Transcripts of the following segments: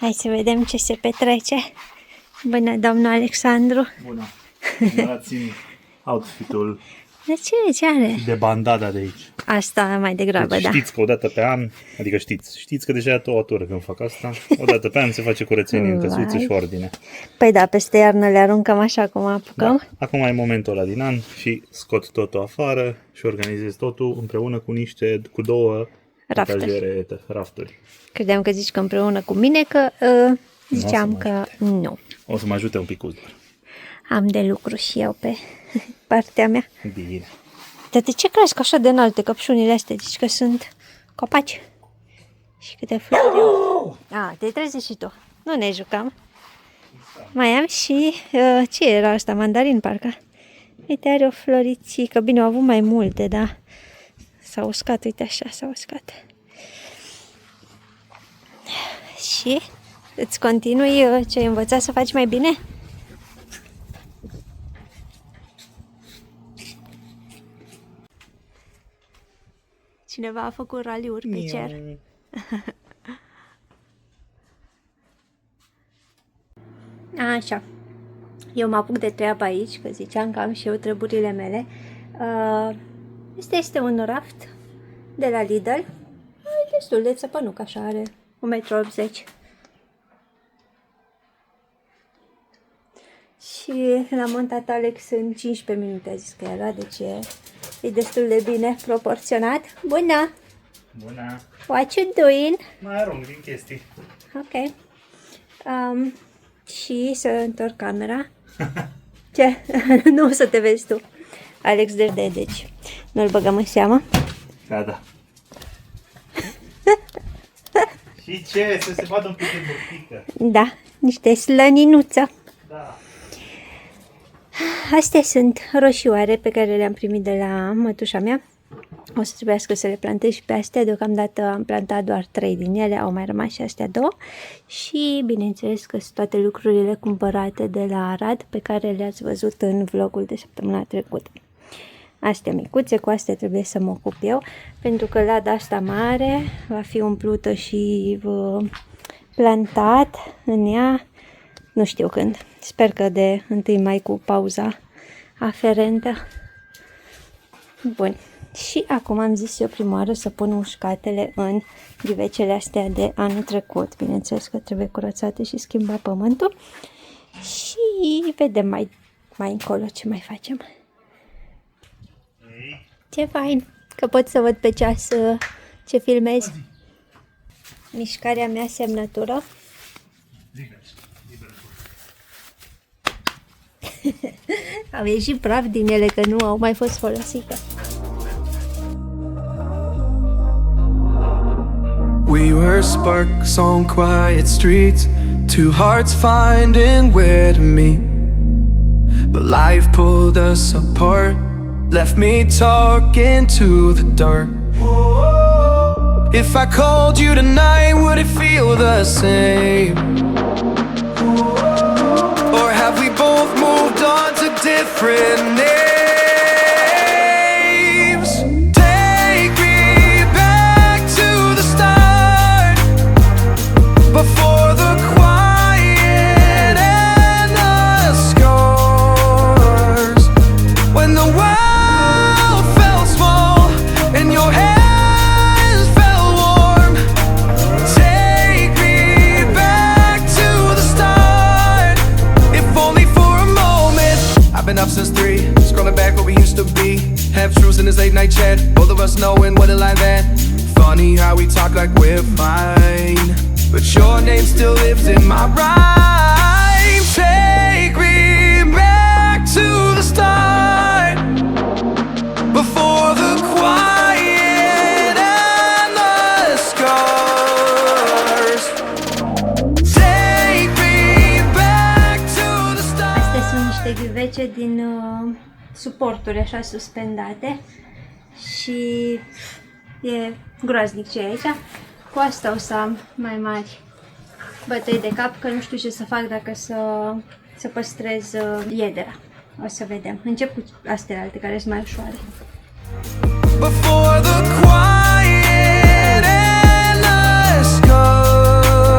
Hai să vedem ce se petrece. Bună, domnul Alexandru. Bună. Mă țin outfit-ul De ce are? de bandada de aici. Asta mai degrabă, Deci da. știți că odată pe an, adică știți că deja e a doua tură când fac asta, odată pe an se face curățenie în căsuță și ordine. Păi da, peste iarnă le aruncăm așa cum apucăm. Da. Acum e momentul ăla din an și scot totul afară și organizez totul împreună cu două rafturi. Credeam că zici că împreună cu mine, că ziceam că nu. O să mă ajute un pic doar. Am de lucru și eu pe partea mea. Bine. Dar de ce crezi că așa de înalte căpșunile astea? Zici că sunt copaci? Și câte flori au. Te trezești și tu. Nu ne jucăm. Mai am și, ce era asta? Mandarin, parcă. Uite, are o florițică. Bine, au avut mai multe, da. S-au uscat, uite așa, s-au uscat. Și îți continui ce ai învățat să faci mai bine? Cineva a făcut raliuri pe cer. Așa. Eu mă apuc de treabă aici, că ziceam că am și eu treburile mele. Este un raft de la Lidl. E destul de țăpănuc, așa are 1,80 m. Și l-a montat Alex în 15 minute, a zis că era, deci e destul de bine proporționat. Bună! Bună! What you doing? Mai arunc din chestii. Ok. Și să întorc camera. Ce? Nu o să te vezi tu. Alex deci nu-l băgăm în seamă. Da. Și ce? Să se vadă un pic de burtică. Da, niște slăninuță. Da. Astea sunt roșioare pe care le-am primit de la mătușa mea. O să trebuiască să le plantez și pe astea. Deocamdată am plantat doar 3 din ele, au mai rămas și astea 2. Și bineînțeles că sunt toate lucrurile cumpărate de la Arad, pe care le-ați văzut în vlogul de săptămâna trecută. Astea micuțe, cu astea trebuie să mă ocup eu, pentru că lada asta mare va fi umplută și plantat în ea, nu știu când. Sper că de 1 mai cu pauza aferentă. Bun. Și acum am zis eu prima oară să pun uscatele în ghivecele astea de anul trecut. Bineînțeles că trebuie curățate și schimba pământul. Și vedem mai încolo ce mai facem. Ce fain că pot să văd pe ceas ce filmez. Mișcarea mea semnătură. Au ieșit praf din ele, că nu au mai fost folosite. We were sparks on quiet streets, two hearts finding where to meet. But life pulled us apart, left me talking to the dark. If I called you tonight, would it feel the same? Or have we both moved on to different names? Take me back to the start, before the quiet and the scars. When the world felt small and your hands felt warm. Take me back to the start, if only for a moment. I've been up since 3, scrolling back what we used to be. Half truths in this late night chat, both of us knowing what it like that. Funny how we talk like we're fine, but your name still lives in my rhyme. Take me back to the start, before the quiet and the scars. Take me back to the start. Astea sunt niște ghivece din suporturi așa suspendate și e groaznic ce e aici. Cu asta o să am mai mari bătăi de cap, că nu știu ce să fac dacă să păstrez iedera. O să vedem. Încep cu astea alte care sunt mai ușoare. Before the quiet and the scars.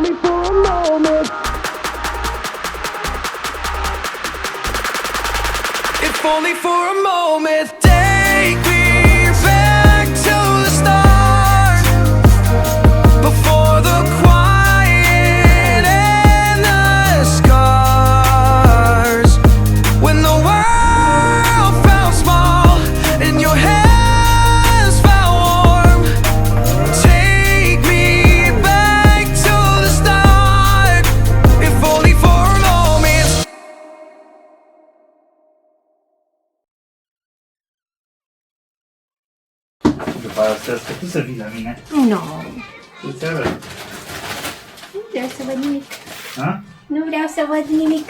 only for a moment. If only for a moment. Take me back to the start, before the quiet and the scars. When the world felt small and your hands felt warm. Take me back to the start, if only for a moment. După asta tu să vii la mine. Nu, Îți arăt. nu vreau să văd nimic. Ha? Nu vreau să văd nimic.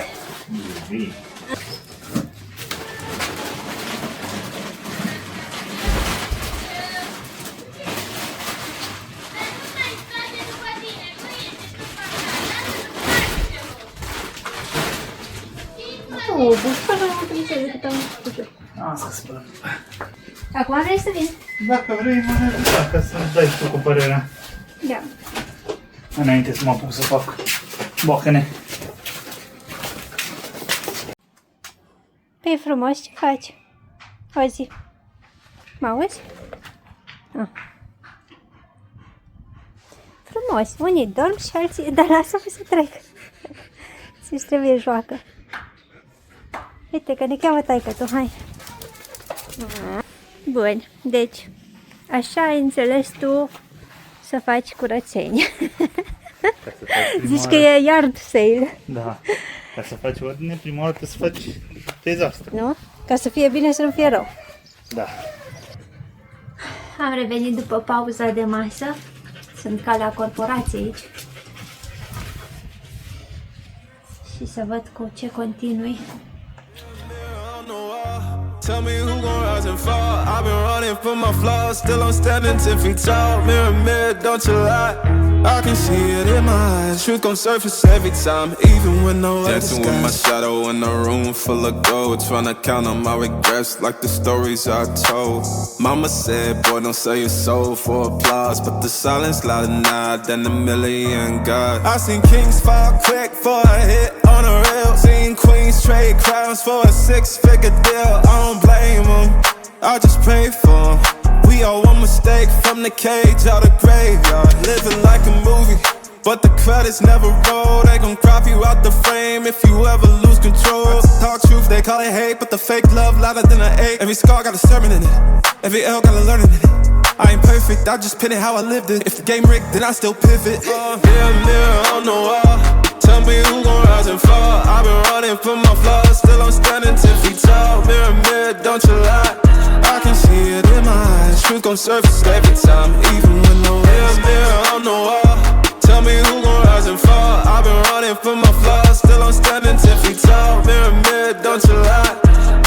Vii. Nu, bușcă nu trebuie să decât am făcut. Asta spălăm. Acum vrei să vin? Dacă vrei, mă ajuta ca să-mi dai tu cu părerea. Da. Înainte să mă apuc să fac boacăne. Păi frumos, ce faci? O zi. Mă auzi? Ah. Frumos, unii dorm și alții... Dar lasă-mă să trec. Ți-și trebuie joacă. Uite că ne cheamă taică-tu, hai. Bun, deci, așa ai înțeles tu să faci curățenie. Ca să faci prima Zici că oară- e yard sale, Da. Ca să faci ordine, prima oară trebuie să faci dezastru. nu? Ca să fie bine, să nu fie rău. Da. Am revenit după pauza de masă. Sunt ca la corporație aici. Și să văd cu ce continui. Tell me who gon' rise and fall. I've been running from my flaws, still I'm standing 10 feet tall. Mirror, mirror, don't you lie. I can see it in my eyes. Truth gon' surface every time, even when no dancing with my shadow in a room full of gold. Tryna count on my regrets like the stories I told. Mama said, boy, don't sell your soul for applause, but the silence louder now than a million gods. I seen kings fall quick for a hit on a reel. Seen queens trade crowns for a 6-figure deal. I don't blame them, I just pray for them. We all one mistake from the cage out of graveyard. Living like a movie, but the credits never roll. They gon' crop you out the frame if you ever lose control. Talk truth, they call it hate, but the fake love louder than an ache. Every scar got a sermon in it, every L got a learning in it. I ain't perfect, I just pin it how I lived it. If the game rigged, then I still pivot. Mirror, mirror on the wall, tell me who gon' rise and fall. I've been running from my flaws, still I'm standing 10 feet tall. Mirror, mirror, don't you lie. I can see it in my eyes. Truth gon' surface every time, even when no mirror, mirror on the wall. Tell me who gon' rise and fall. I've been running from my flaws, still I'm standing 10 feet tall. Mirror, mirror, don't you lie.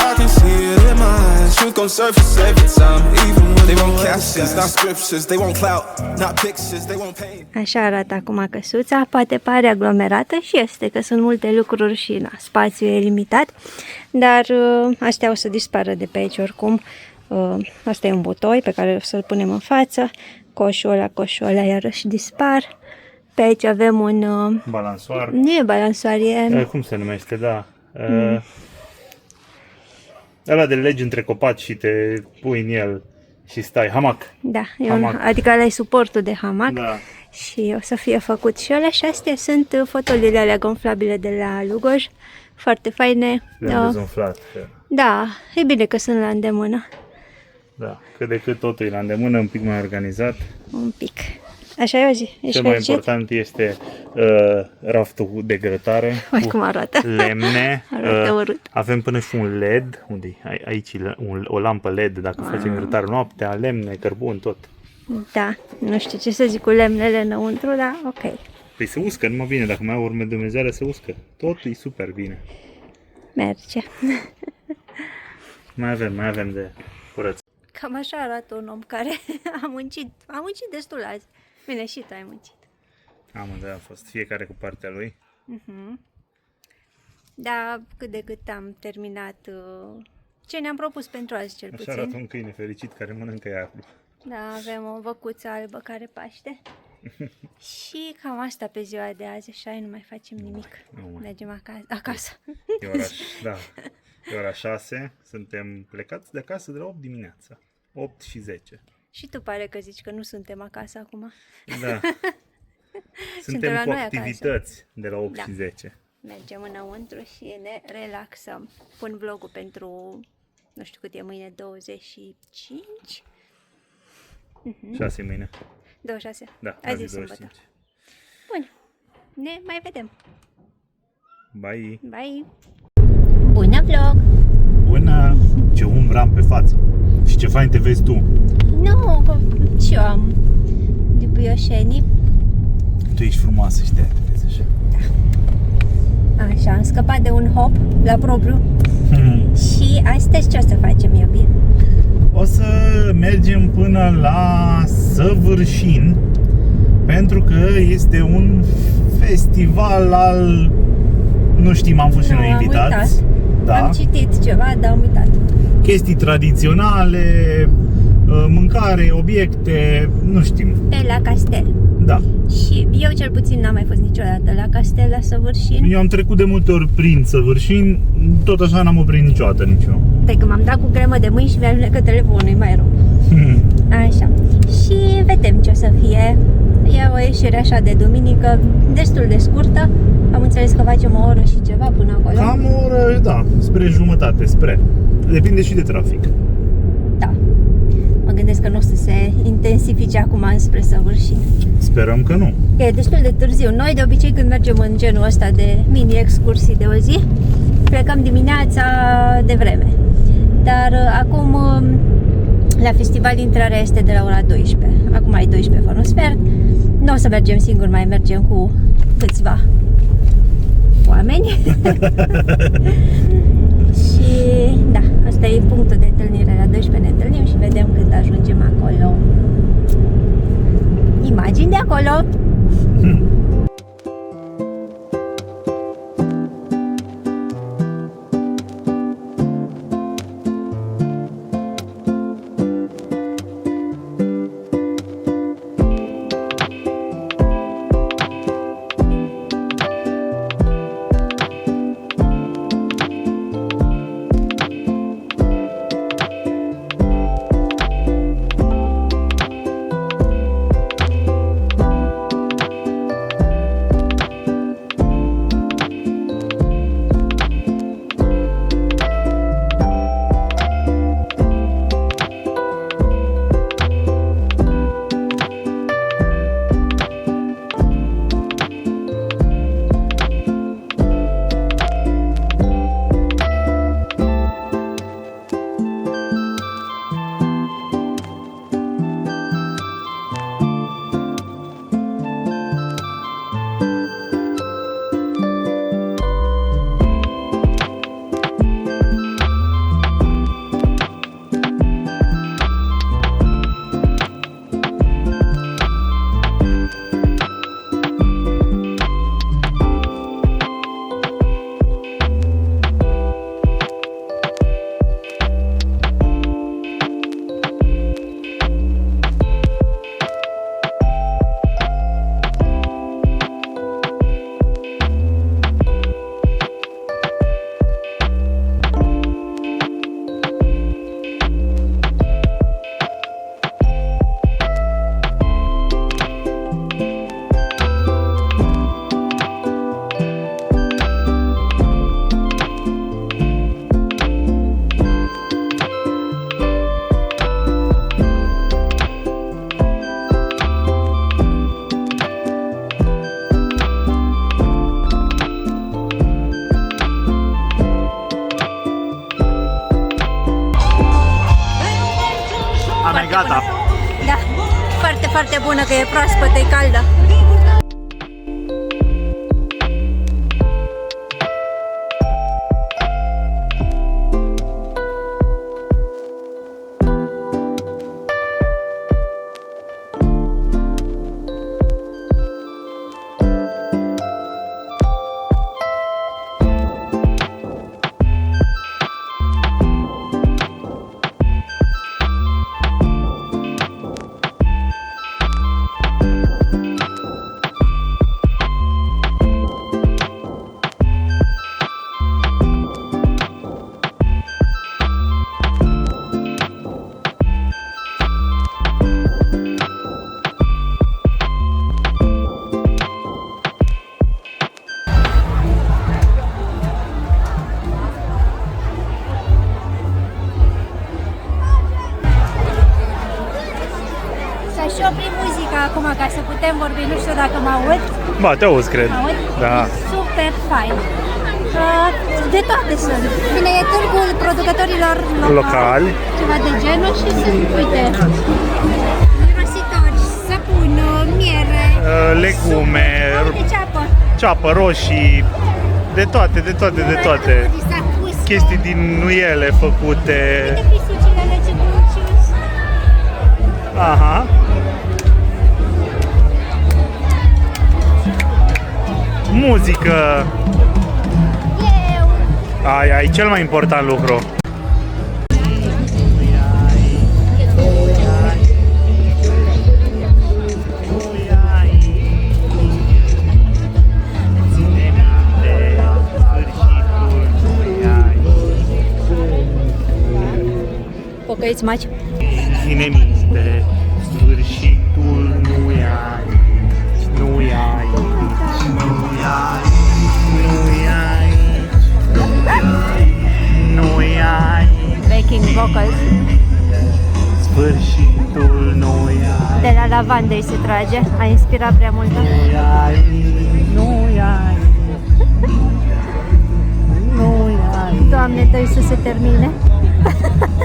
I can see it in my eyes. Truth gon' surface every time, even when they want captions, not scriptures. They want clout, not pictures. They want pain. Așa arată acum căsuța, poate pare aglomerată și este, că sunt multe lucruri și spațiul e limitat, dar astea o să dispară de pe aici oricum. Asta e un butoi pe care o să-l punem în față, coșul ăla iarăși dispar. Pe aici avem un... Balansoar. Nu e balansoar, e... Cum se numește, da. Ăla de legi între copaci și te pui în el și stai. Hamac. Da, Hamac. adică ăla e suportul de hamac. Da. Și o să fie făcut și ăla și astea sunt fotoliile alea gonflabile de la Lugoj, foarte faine. Le-am dezumflat. Da, e bine că sunt la îndemână, Da. Cât de cât totul e la îndemână, un pic mai organizat. un pic. Așa e o zi, ești Cel mai fericit? important este raftul de grătare. Uai cu cum arată. lemne. Arată urât. Avem până și un LED. Unde aici o lampă LED dacă facem grătare noaptea, lemne, cărbun, tot. Da, nu știu ce să zic cu lemnele înăuntru, dar ok. Păi se uscă numai bine, dacă mai au urme Dumnezeare se uscă. Totul e super bine. Merge. Mai avem de curăț. Cam așa arată un om care a muncit destul azi. Bine, și tu ai muncit. Amândoi am fost, fiecare cu partea lui. Da, cât de cât am terminat ce ne-am propus pentru azi, cel Așa puțin. arată un câine fericit care mănâncă iarbă. Da, avem o văcuță albă care paște. Și cam asta pe ziua de azi, așa, nu mai facem nimic. Nu mai. Mergem acasă. E ora, da, e ora 6, suntem plecați de acasă de la 8 dimineața. 8 și 10. Și tu pare că zici că nu suntem acasă acum. Da. Suntem la Suntem cu noi activități de la 8 Da. și 10. Mergem înăuntru și ne relaxăm. Pun vlogul pentru, nu știu cât e mâine, 25? 6 mâine. 26. Da, Azi azi e e sâmbătă. 25. Bun, ne mai vedem. Bye. Bye! Bună vlog! Bună! Ce umbră am pe față. Și ce fain te vezi tu. Nu, că și eu am dubioșenii. Tu ești frumoasă și de-aia te vezi așa. Așa, am scăpat de un hop la propriu. Și astăzi ce o să facem, iubi? O să mergem până la Săvârșin, pentru că este un festival al... Nu știm, am fost și Nu, noi am invitați. uitat. Da. Am citit ceva, dar am uitat. Chestii tradiționale, mâncare, obiecte, nu știm. Pe la Castel. Da. Și eu cel puțin n-am mai fost niciodată la Castel, la Săvârșin. Eu am trecut de multe ori prin Săvârșin, tot așa n-am oprit niciodată nici eu. De că m-am dat cu cremă de mâini și mi-a alunecat telefonul, e mai rău. Așa. Și vedem ce o să fie. E o ieșire așa de duminică, destul de scurtă. Am înțeles că facem o oră și ceva până acolo. Cam o oră, da, spre jumătate, spre. Depinde și de trafic. Da. Mă gândesc că nu o să se intensifice acum înspre Săvârșin. Sperăm că nu. E destul de târziu. Noi de obicei când mergem în genul ăsta de mini-excursii de o zi, plecăm dimineața de vreme. Dar acum la festival intrarea este de la ora 12. Acum e 12 fără un sfert. Nu o să mergem singuri, mai mergem cu câțiva oameni. Și da, asta e punctul de întâlnire. La 12 ne întâlnim și vedem când ajungem acolo. Imagini de acolo. Gata. Da, foarte, foarte bună, că e proaspătă, e caldă. Aș opri muzica acum ca să putem vorbi, nu știu dacă mă aud. Ba, te auzi, cred. Mă aud? Da. E super fain. De toate sunt. Bine, e târgul producătorilor locali, ceva de genul și sunt, uite, mirositori, săpun, miere, Legume, de ceapă. ceapă, roșii, de toate. Chestii din nuiele făcute. Uite pisicile legebucius. Aha. Muzică. Aia e cel mai important lucru. Pocăiți maci. Ține minte, sfârșitul nu e aici, nu e aici, nu e aici, nu e aici, Backing vocals. sfârșitul nu e aici, De la Lavandei se trage. A inspirat prea mult. nu e aici, nu e aici, nu e aici, Doamne, dă-i să se termine.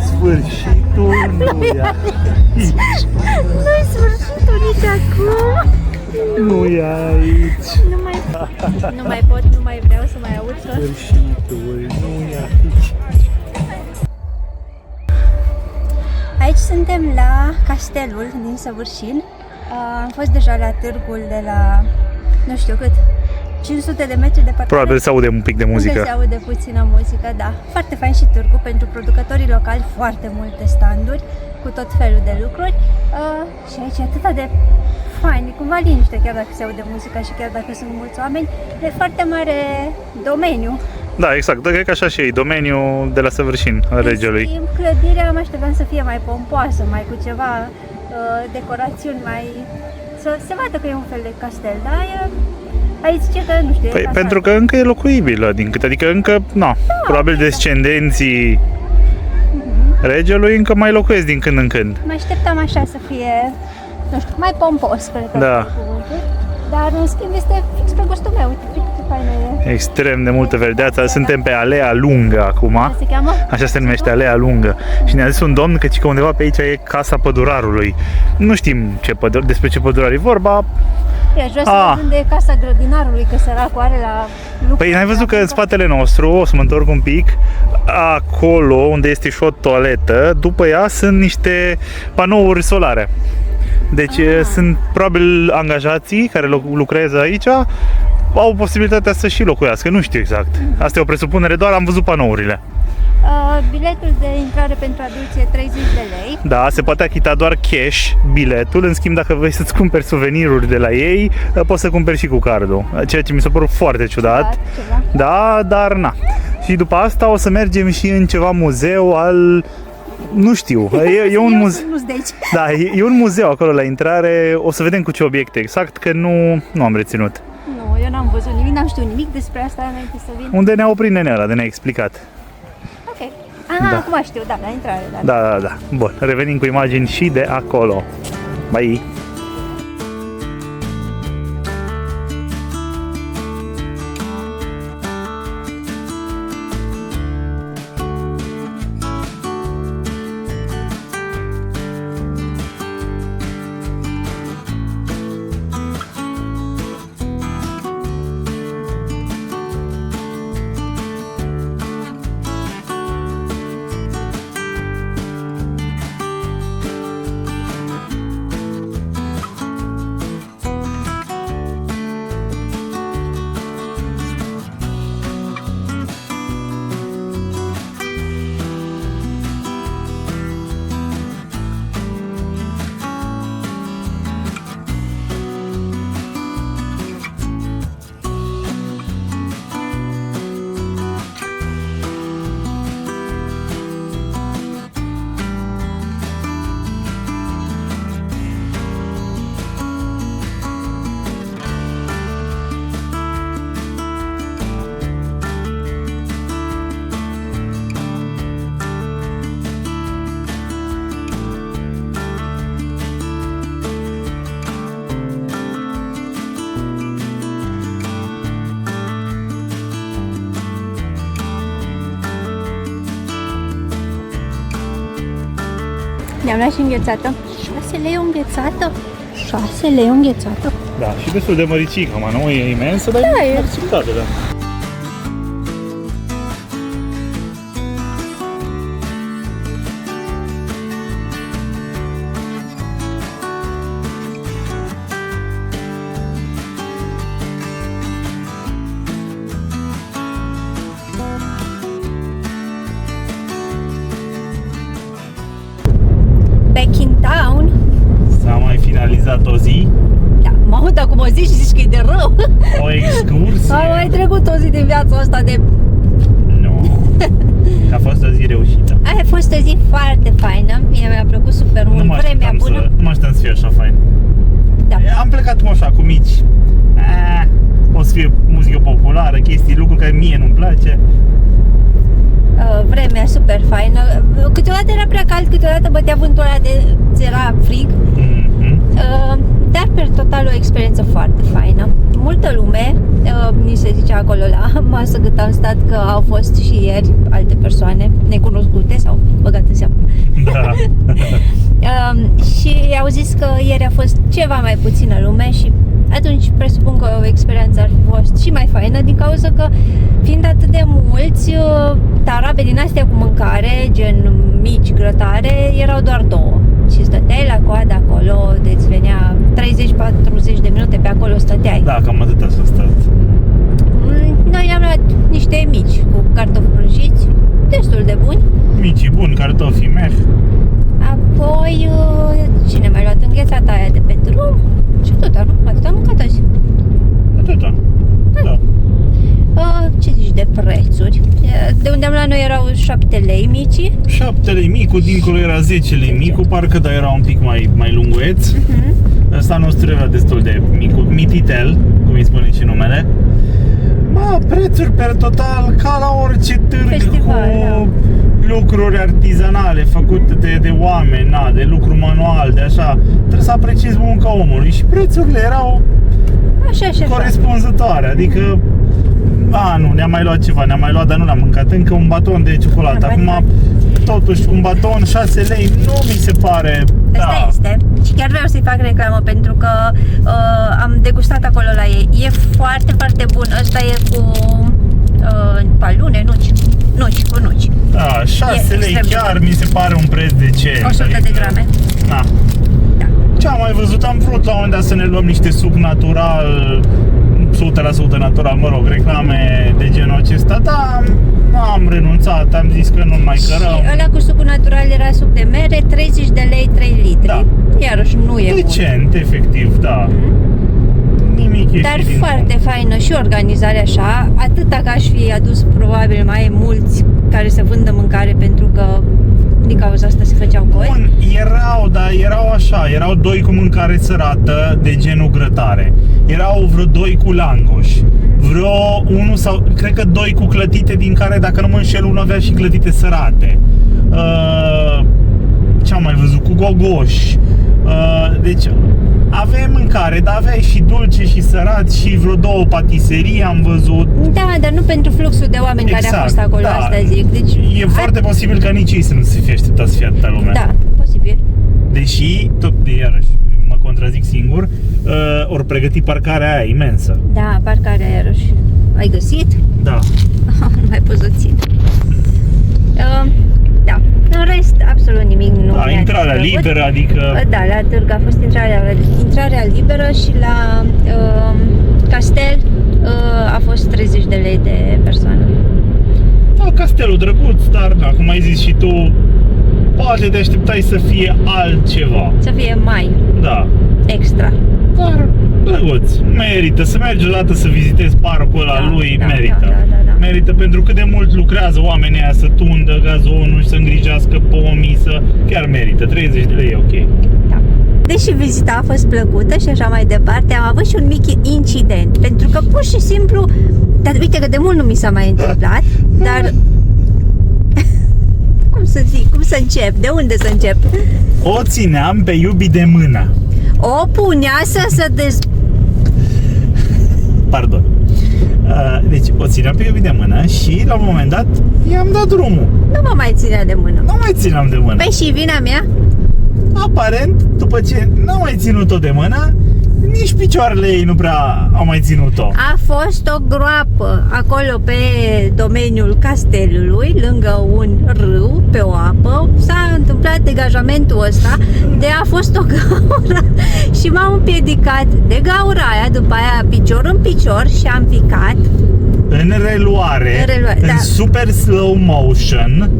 sfârșitul nu e aici, Nu-i sfârșitul nici acum. nu e aici, Nu mai pot, nu mai vreau să mai aud. sfârșitul nu e aici. Aici suntem la castelul din Săvârșin. Am fost deja la târgul de la, nu știu cât, 500 de metri departare. Probabil se aude un pic de Unde muzică. se aude puțină muzică, da. Foarte fain și târgul pentru producătorii locali, foarte multe standuri cu tot felul de lucruri. Și aici e atât de fain, e cumva liniște, chiar dacă se aude muzica și chiar dacă sunt mulți oameni. E foarte mare domeniu. Da, exact. Cred că așa și e domeniul de la Săvârșin, al Regelui. În schimb, clădirea mă așteptam să fie mai pompoasă, mai cu ceva decorațiuni, mai... să se vadă că e un fel de castel, dar aici ce că nu știu, e Păi, casal. pentru că încă e locuibilă, din câte, adică încă, probabil descendenții Regelui încă mai locuiesc din când în când. Mă așteptam așa să fie, nu știu, mai pompos, cred că Da. e cuvântul. Dar în schimb este fix pe gustul meu, uite ce faină e. Extrem de multă verdeață. Suntem pe Alea Lungă acum. Cum se cheamă? Așa se numește, Alea Lungă. Și ne-a zis un domn că undeva pe aici e Casa Pădurarului. Nu știm despre ce pădurar e vorba. E, aș vrea să văd unde e casa grădinarului, că săracul are la lucru. Păi n-ai văzut că în spatele nostru, o să mă întorc un pic, acolo unde este și o toaletă, după ea sunt niște panouri solare. Deci sunt probabil angajații care lucrează aici, au posibilitatea să și locuiască, nu știu exact. Asta e o presupunere, doar am văzut panourile. Biletul de intrare pentru adulți e 30 de lei. Da, se poate achita doar cash biletul, în schimb dacă vrei să-ți cumperi suveniruri de la ei, poți să cumperi și cu cardul, ceea ce mi s-a părut foarte ciudat. Ceva. Da, dar na. Și după asta o să mergem și în ceva muzeu al... Nu știu, e un muzeu. Nu-s de aici. Da, e un muzeu acolo la intrare, o să vedem cu ce obiecte exact, că nu am reținut. Nu, eu n-am văzut nimic, n-am știut nimic despre asta înainte să vin. Unde ne-a oprit nenea ăla, de ne-a explicat. Ok. Aha, Da. acum știu, da, la intrare, da. Da. Bun, revenim cu imagini și de acolo. Bye! Ne-am luat și înghețată. 6 lei o înghețată? 6 lei o înghețată? Da, și destul de măricică, mă, nu e imensă, dar Da, e e. acceptabilă. Back in town? S-a mai finalizat o zi, Da, mă aud acum o zi și zici că e de rău. o excursie. Am mai trecut o zi din viața asta de... Nu, că a fost o zi reușită. A fost o zi foarte faină, mie mi-a plăcut super mult, vremea bună. Nu mă așteptam să fie așa fain. Da. Am plecat cum așa, cu mici. O să fie muzică populară, chestii, lucruri care mie nu-mi place. Vremea super faină. Câteodată era prea cald, câteodată bătea vântul ăla de era frig. Dar pe total o experiență foarte faină. Multă lume, ni se zicea acolo la masă cât am stat că au fost și ieri alte persoane necunoscute sau băgat în seamă. Da. Și au zis că ieri a fost ceva mai puțină lume și atunci presupun că o experiență ar fi fost și mai faină din cauza că fiind atât de mulți, tarabe din astea cu mâncare, gen mici grătare, erau doar 2 și stăteai la coadă acolo, deci venea 30-40 de minute pe acolo stăteai. Da, cam atâta s-a stat. Noi am luat niște mici cu cartofi prăjiți, destul de buni. Mici, buni, cartofi, meh. Apoi, cine mai luat înghețata aia de pe drum? Și atâta, nu? Atât am mâncat azi. Atâta. Da. Ce zici de prețuri? De unde am luat noi erau 7 lei mici. 7 lei micul, dincolo era 10 lei micul, parcă dar era un pic mai lungueț. Ăsta nostru era destul de mic, mititel, cum îi spune și numele. Prețuri per total ca la orice târg Festival, cu lucruri artizanale făcute de oameni, de lucru manual, de așa. Trebuie să apreciezi munca omului și prețurile erau Așa. corespunzătoare, adică nu, ne-am mai luat ceva, dar nu l-am mâncat încă, un baton de ciocolată. Acum, totuși, un baton 6 lei nu mi se pare... Asta este. Și chiar vreau să-i fac reclamă pentru că am degustat acolo la ei. E foarte, foarte bun. Ăsta e cu palune, nuci cu nuci. Da, 6 lei chiar mi se pare un preț decent. 100 de grame. Da. Da. Ce am mai văzut? Am vrut la un moment dat să ne luăm niște suc natural, 100% natural, mă rog, reclame de genul acesta, dar am renunțat, am zis că nu mai cărăm. Și ăla cu sucul natural era suc de mere, 30 de lei, 3 litri. Da. Iarăși nu e Decent, efectiv, da. Nimic ieșit Dar din foarte fond. faină și organizarea așa, atâta că aș fi adus probabil mai mulți care să vândă mâncare pentru că din cauza asta se făceau coi. Bun, erau așa, erau 2 cu mâncare sărată de genul grătare. Erau vreo 2 cu langoș. Vreo 1 sau, cred că 2 cu clătite, din care, dacă nu mă înșel, unul avea și clătite sărate. Ce am mai văzut? Cu gogoși. Deci, aveai mâncare, dar aveai și dulce și sărat și vreo 2 patiserii am văzut. Da, dar nu pentru fluxul de oameni care a fost acolo, asta zic. Deci, e foarte posibil ca nici ei să nu se fie așteptat să fie atâta lume. Da, posibil. Deși, tot iarăși, mă contrazic singur, ori pregăti parcarea aia imensă. Da, parcarea iarăși. Ai găsit? Da. Nu mai pot să țin. Da, în rest, absolut nimic nu mi-a Intrarea displăcut. liberă, adică... Da, la târg a fost intrarea liberă și la castel a fost 30 de lei de persoană. Da, castelul drăguț, dar, cum ai zis și tu, poate te așteptai să fie altceva. Să fie mai Da. extra. Dar, drăguț, merită să mergi odată să vizitezi parcul ăla lui, merită. Da. Merită pentru cât de mult lucrează oamenii aia să tundă gazonul și să îngrijească pomii, chiar merită, 30 de lei e ok. Da. Deși vizita a fost plăcută și așa mai departe, am avut și un mic incident, pentru că pur și simplu, dar uite că de mult nu mi s-a mai întâmplat, dar cum să zic, cum să încep, de unde să încep? O țineam pe iubi de mână. O punea să Pardon. Deci o țineam pe iubi de mână și la un moment dat i-am dat drumul. nu mă mai ținea de mână. Nu mai țineam de mână. Păi și vina mea? aparent, după ce n-a mai ținut-o de mână, nici picioarele ei nu prea au mai ținut-o. A fost o groapă acolo pe domeniul castelului, lângă un râu, pe o apă. S-a întâmplat degajamentul ăsta, de a fost o gaură și m-am împiedicat de gaura aia, după aia picior în picior și am picat. În reluare, în da. super slow motion.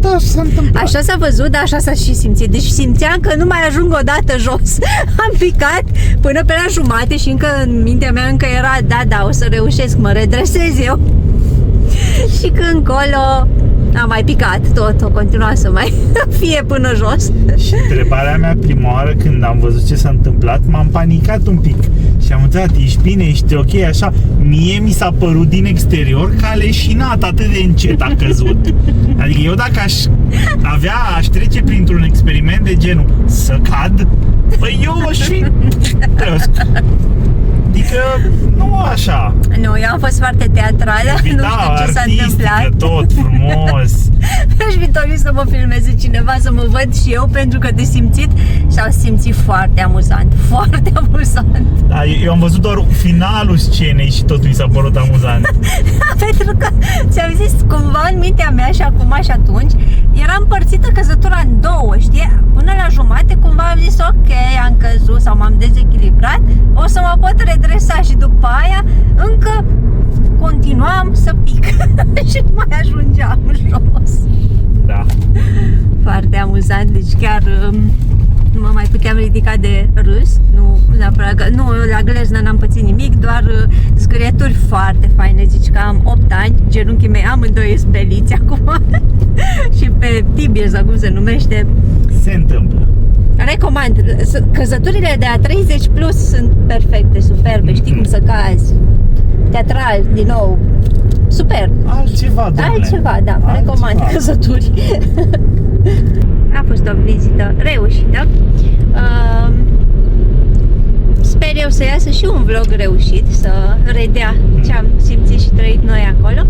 Da, s-a întâmplat. Așa s-a văzut, dar așa s-a și simțit. Deci simțeam că nu mai ajung o dată jos. Am picat până pe la jumate și încă în mintea mea încă era da, o să reușesc, mă redresez eu. Și când încolo am mai picat tot, o continua să mai fie până jos. Și întrebarea mea prima oară când am văzut ce s-a întâmplat, m-am panicat un pic și am întrebat, ești bine, ești ok, așa? Mie mi s-a părut din exterior că a leșinat, atât de încet a căzut. Adică eu dacă aș trece printr-un experiment de genul să cad, păi eu aș fi trăsc. Adică nu așa. Nu, eu am fost foarte teatrală, nu știu ce s-a întâmplat. Tot frumos. Aș fi dorit să mă filmeze cineva, să mă văd și eu, pentru că de simțit și-au simțit foarte amuzant, foarte amuzant. Da, eu am văzut doar finalul scenei și tot mi s-a părut amuzant. Pentru că, ți-am zis, cumva în mintea mea și acum și atunci era împărțită căzătura în două, știi? Până la jumate cumva am zis ok, am căzut sau m-am dezechilibrat, o să mă pot redresa și după aia încă continuam să pic și nu mai ajungeam jos. Da. Foarte amuzant, deci chiar nu mă mai puteam ridica de râs. Nu, neapărat că, nu, la gleznă n-am pățit nimic, doar zgârieturi foarte faine. Zici că am 8 ani, genunchii mei amândoi speliți acum și pe tibie sau cum se numește. Se întâmplă. Recomand, căzăturile de a 30 plus sunt perfecte, superbe, știi cum să cazi. Teatral, din nou, super. Altceva, domnule. Altceva, da, recomand căzături. A fost o vizită reușită. Sper eu să iasă și un vlog reușit, să redea ce am simțit și trăit noi acolo.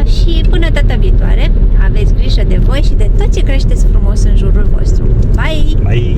Și până data viitoare, aveți grijă de voi și de tot ce creșteți frumos în jurul vostru. Bye! Bye!